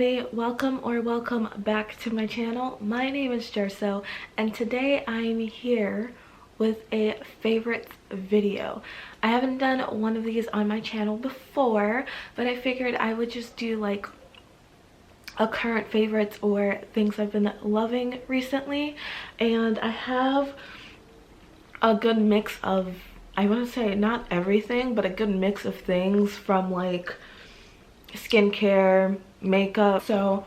everybody, welcome back to my channel. My name is Jerso and today I'm here with a favorites video. I haven't done one of these on my channel before, but I figured I would just do like a current favorites or things I've been loving recently. And I have a good mix of, I want to say not everything, but a good mix of things from like skincare, makeup. So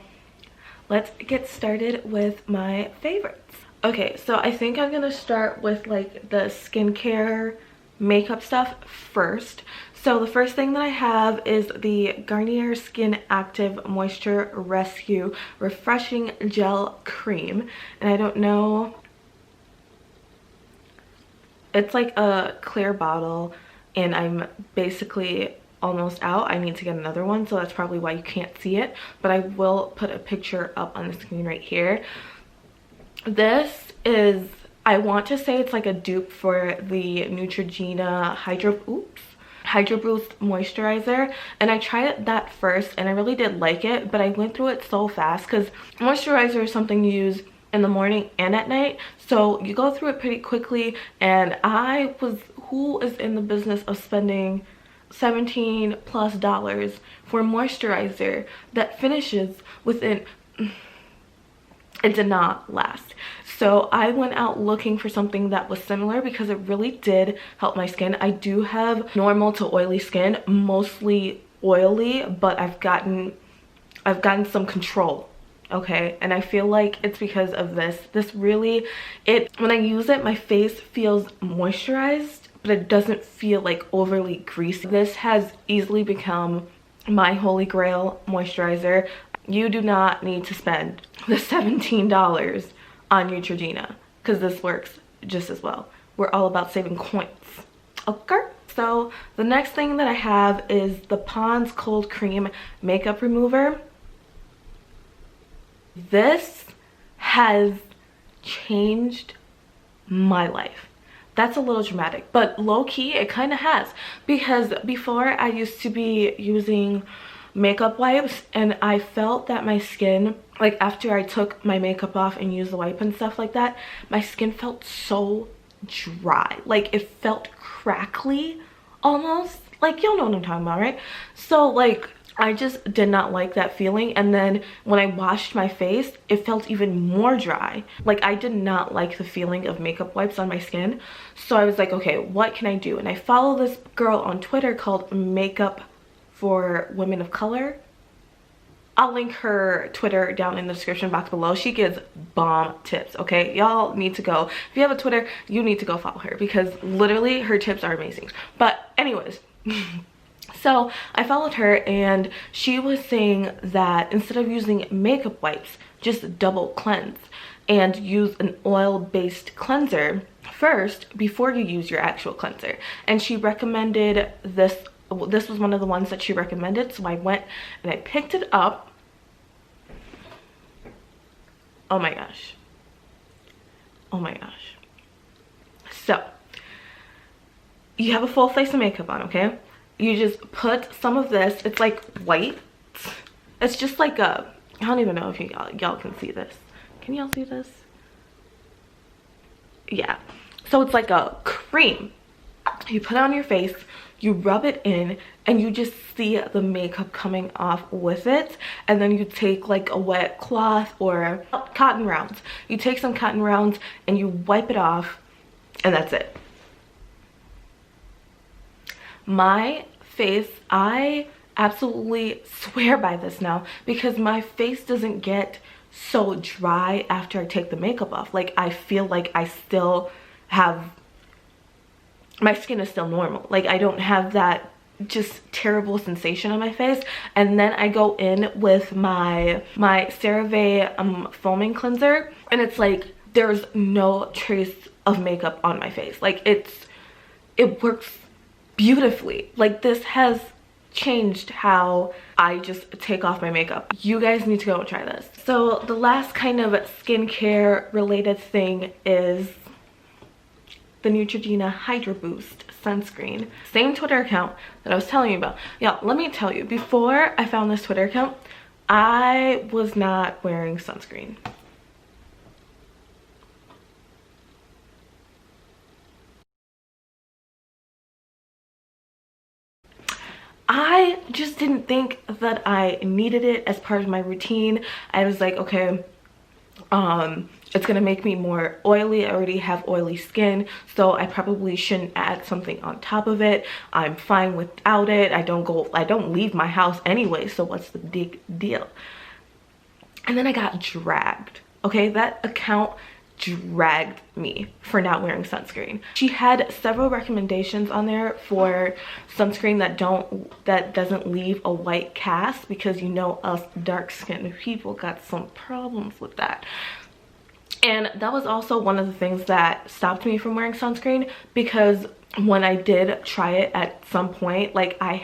let's get started with my favorites. Okay, so I think I'm gonna start with like the skincare makeup stuff first. So the first thing that I have is the Garnier Skin Active Moisture Rescue Refreshing Gel Cream. And I don't know, it's like a clear bottle and I'm basically almost out. I need to get another one, so that's probably why you can't see it, but I will put a picture up on the screen right here. This is, I want to say it's like a dupe for the Neutrogena Hydroboost moisturizer, and I tried that first and I really did like it, but I went through it so fast because moisturizer is something you use in the morning and at night, so you go through it pretty quickly. And I was, who is in the business of spending $17+ for moisturizer that finishes within, it did not last. So I went out looking for something that was similar because it really did help my skin. I do have normal to oily skin, mostly oily, but I've gotten some control, okay? And I feel like it's because of this really, when I use it, my face feels moisturized, but it doesn't feel like overly greasy. This has easily become my holy grail moisturizer. You do not need to spend the $17 on Neutrogena because this works just as well. We're all about saving coins, okay? So the next thing that I have is the Pond's Cold Cream Makeup Remover. This has changed my life. That's a little dramatic, but low-key it kind of has, because before I used to be using makeup wipes and I felt that my skin, like after I took my makeup off and used the wipe and stuff like that, my skin felt so dry. Like it felt crackly almost. Like, y'all know what I'm talking about, right? So like I just did not like that feeling, and then when I washed my face it felt even more dry. Like I did not like the feeling of makeup wipes on my skin, so I was like, okay, what can I do? And I follow this girl on Twitter called Makeup for Women of Color. I'll link her Twitter down in the description box below. She gives bomb tips, okay? Y'all need to go, if you have a Twitter, you need to go follow her because literally her tips are amazing. But anyways, so I followed her and she was saying that instead of using makeup wipes, just double cleanse and use an oil-based cleanser first before you use your actual cleanser. And she recommended this. This was one of the ones that she recommended, so I went and I picked it up. Oh my gosh. Oh my gosh. So you have a full face of makeup on, okay? You just put some of this, it's like white, it's just like a, I don't even know if y'all can see this. Can y'all see this? Yeah, so it's like a cream. You put it on your face, you rub it in, and you just see the makeup coming off with it. And then you take like a wet cloth or cotton rounds. You take some cotton rounds and you wipe it off, and that's it. My face, I absolutely swear by this now because my face doesn't get so dry after I take the makeup off. Like I feel like I still have, my skin is still normal. Like I don't have that just terrible sensation on my face. And then I go in with my CeraVe foaming cleanser, and it's like there's no trace of makeup on my face. Like it works beautifully. Like this has changed how I just take off my makeup. You guys need to go and try this. So the last kind of skincare related thing is the Neutrogena Hydroboost sunscreen. Same Twitter account that I was telling you about. Yeah, let me tell you, before I found this Twitter account, I was not wearing sunscreen. I just didn't think that I needed it as part of my routine. I was like, okay, it's gonna make me more oily. I already have oily skin, so I probably shouldn't add something on top of it. I'm fine without it. I don't leave my house anyway, so what's the big deal? And then I got dragged. Okay, that account dragged me for not wearing sunscreen. She had several recommendations on there for sunscreen that doesn't leave a white cast, because you know us dark-skinned people got some problems with that. And that was also one of the things that stopped me from wearing sunscreen, because when I did try it at some point, like I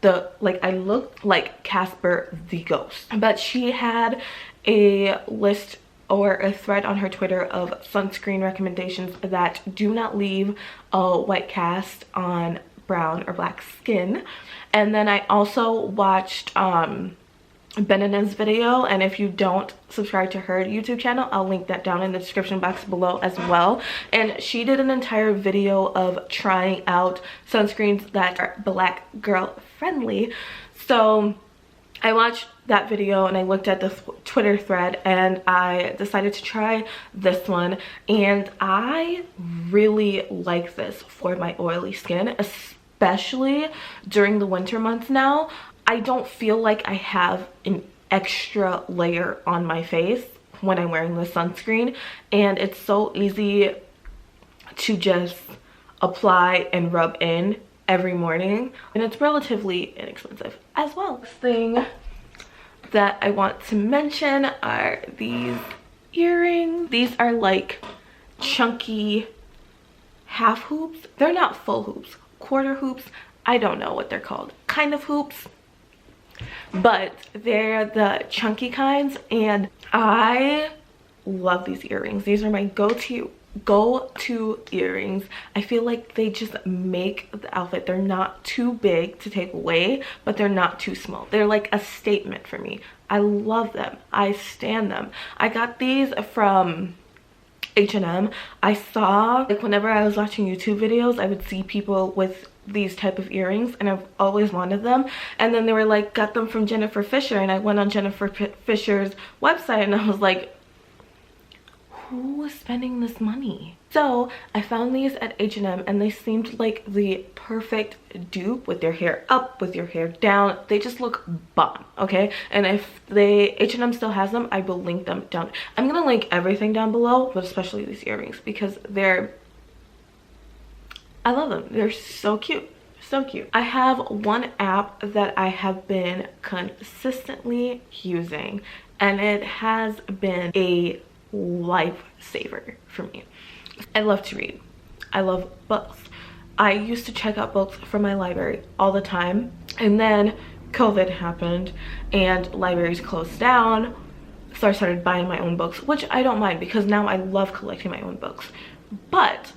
looked like Casper the Ghost. But she had a list or a thread on her Twitter of sunscreen recommendations that do not leave a white cast on brown or black skin. And then I also watched Benina's video, and if you don't subscribe to her YouTube channel, I'll link that down in the description box below as well. And she did an entire video of trying out sunscreens that are black girl friendly. So I watched that video and I looked at the Twitter thread, and I decided to try this one, and I really like this for my oily skin, especially during the winter months now. I don't feel like I have an extra layer on my face when I'm wearing the sunscreen, and it's so easy to just apply and rub in every morning, and it's relatively inexpensive as well. Next thing that I want to mention are these earrings. These are like chunky half hoops. They're not full hoops, quarter hoops. I don't know what they're called. Kind of hoops, but they're the chunky kinds, and I love these earrings. These are my go-to earrings. I feel like they just make the outfit. They're not too big to take away, but they're not too small. They're like a statement for me. I love them. I stan them. I got these from H&M. I saw, like, whenever I was watching YouTube videos, I would see people with these type of earrings, and I've always wanted them. And then they were like, got them from Jennifer Fisher, and I went on Jennifer Fisher's website and I was like, who is spending this money? So I found these at H&M, and they seemed like the perfect dupe, with their hair up, with your hair down. They just look bomb, okay? And if H&M still has them, I will link them down. I'm gonna link everything down below, but especially these earrings, because I love them. They're so cute. So cute. I have one app that I have been consistently using, and it has been a lifesaver for me. I love to read. I love books. I used to check out books from my library all the time, and then COVID happened and libraries closed down, so I started buying my own books, which I don't mind because now I love collecting my own books. But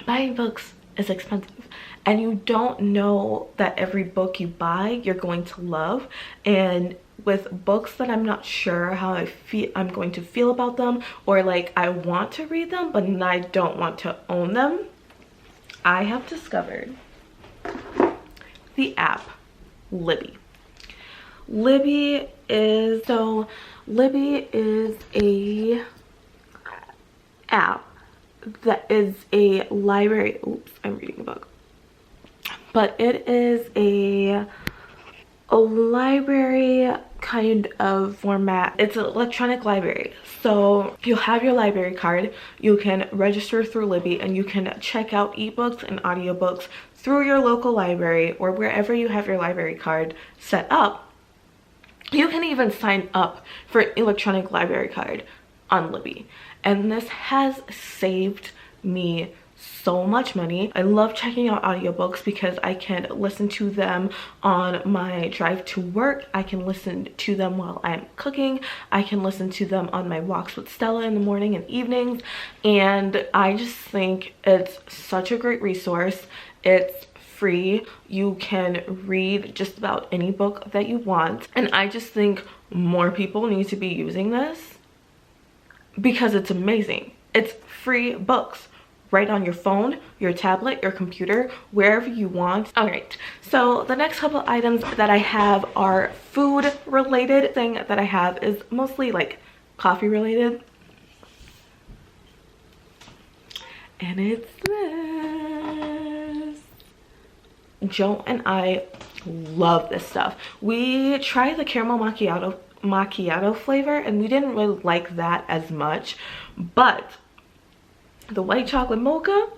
buying books is expensive, and you don't know that every book you buy you're going to love. And with books that I'm not sure how I'm going to feel about them, or like I want to read them but I don't want to own them, I have discovered the app Libby. Libby is a app that is a library. Oops, I'm reading a book. But it is a library kind of format. It's an electronic library. So you'll have your library card, you can register through Libby, and you can check out ebooks and audiobooks through your local library or wherever you have your library card set up. You can even sign up for an electronic library card on Libby, and this has saved me so much money. I love checking out audiobooks because I can listen to them on my drive to work. I can listen to them while I'm cooking. I can listen to them on my walks with Stella in the morning and evenings. And I just think it's such a great resource. It's free. You can read just about any book that you want. And I just think more people need to be using this because it's amazing. It's free books right on your phone, your tablet, your computer, wherever you want. All right, so the next couple items that I have are food related. Thing that I have is mostly like coffee related. And it's this. Joe and I love this stuff. We tried the caramel macchiato flavor and we didn't really like that as much, but the white chocolate mocha,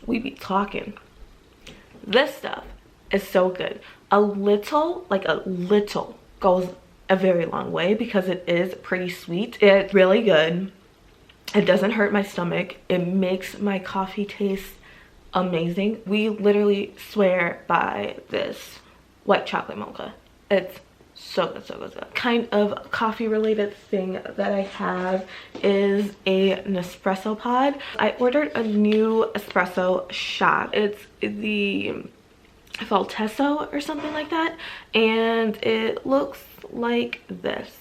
we be talking. This stuff is so good. A little goes a very long way because it is pretty sweet. It's really good. It doesn't hurt my stomach. It makes my coffee taste amazing. We literally swear by this white chocolate mocha. It's so good, so good, so good. Kind of coffee related thing that I have is a Nespresso pod. I ordered a new espresso shot. It's the Valtesso or something like that, and it looks like this.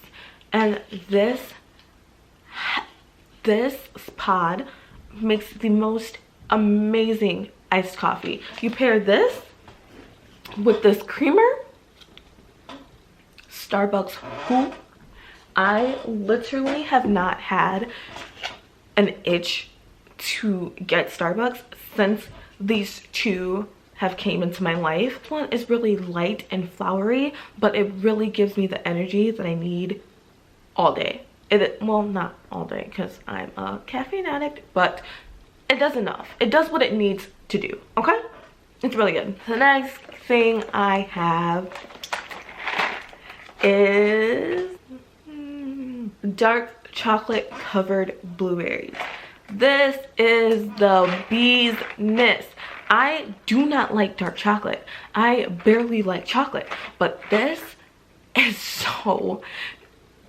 And this pod makes the most amazing iced coffee. You pair this with this creamer, Starbucks who? I literally have not had an itch to get Starbucks since these two have came into my life. This one is really light and flowery, but it really gives me the energy that I need all day. Well, not all day because I'm a caffeine addict, but it does enough. It does what it needs to do, okay? It's really good. The next thing I have is dark chocolate covered blueberries. This is the bee's nest. I do not like dark chocolate. I barely like chocolate, but this is so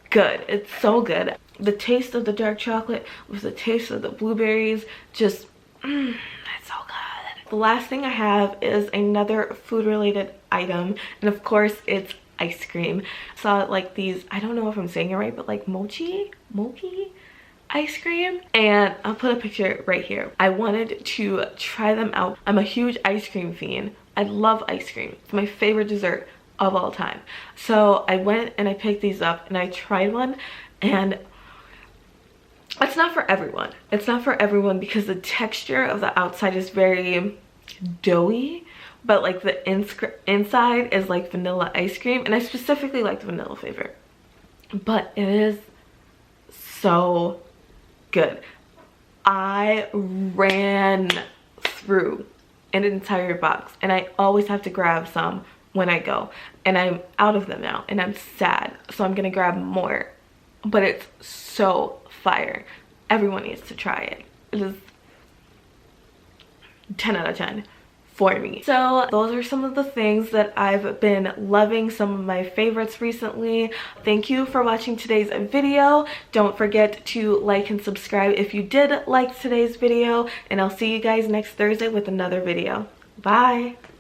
good. It's so good. The taste of the dark chocolate with the taste of the blueberries, just it's so good. The last thing I have is another food related item, and of course it's ice cream. Saw like these, I don't know if I'm saying it right, but like mochi ice cream, and I'll put a picture right here. I wanted to try them out. I'm a huge ice cream fiend. I love ice cream. It's my favorite dessert of all time. So I went and I picked these up and I tried one, and it's not for everyone. It's not for everyone because the texture of the outside is very doughy, but like the inside is like vanilla ice cream, and I specifically like the vanilla flavor, but it is so good. I ran through an entire box, and I always have to grab some when I go, and I'm out of them now and I'm sad, so I'm gonna grab more, but it's so fire. Everyone needs to try it. It is 10 out of 10 for me. So those are some of the things that I've been loving, some of my favorites recently. Thank you for watching today's video. Don't forget to like and subscribe if you did like today's video, and I'll see you guys next Thursday with another video. Bye.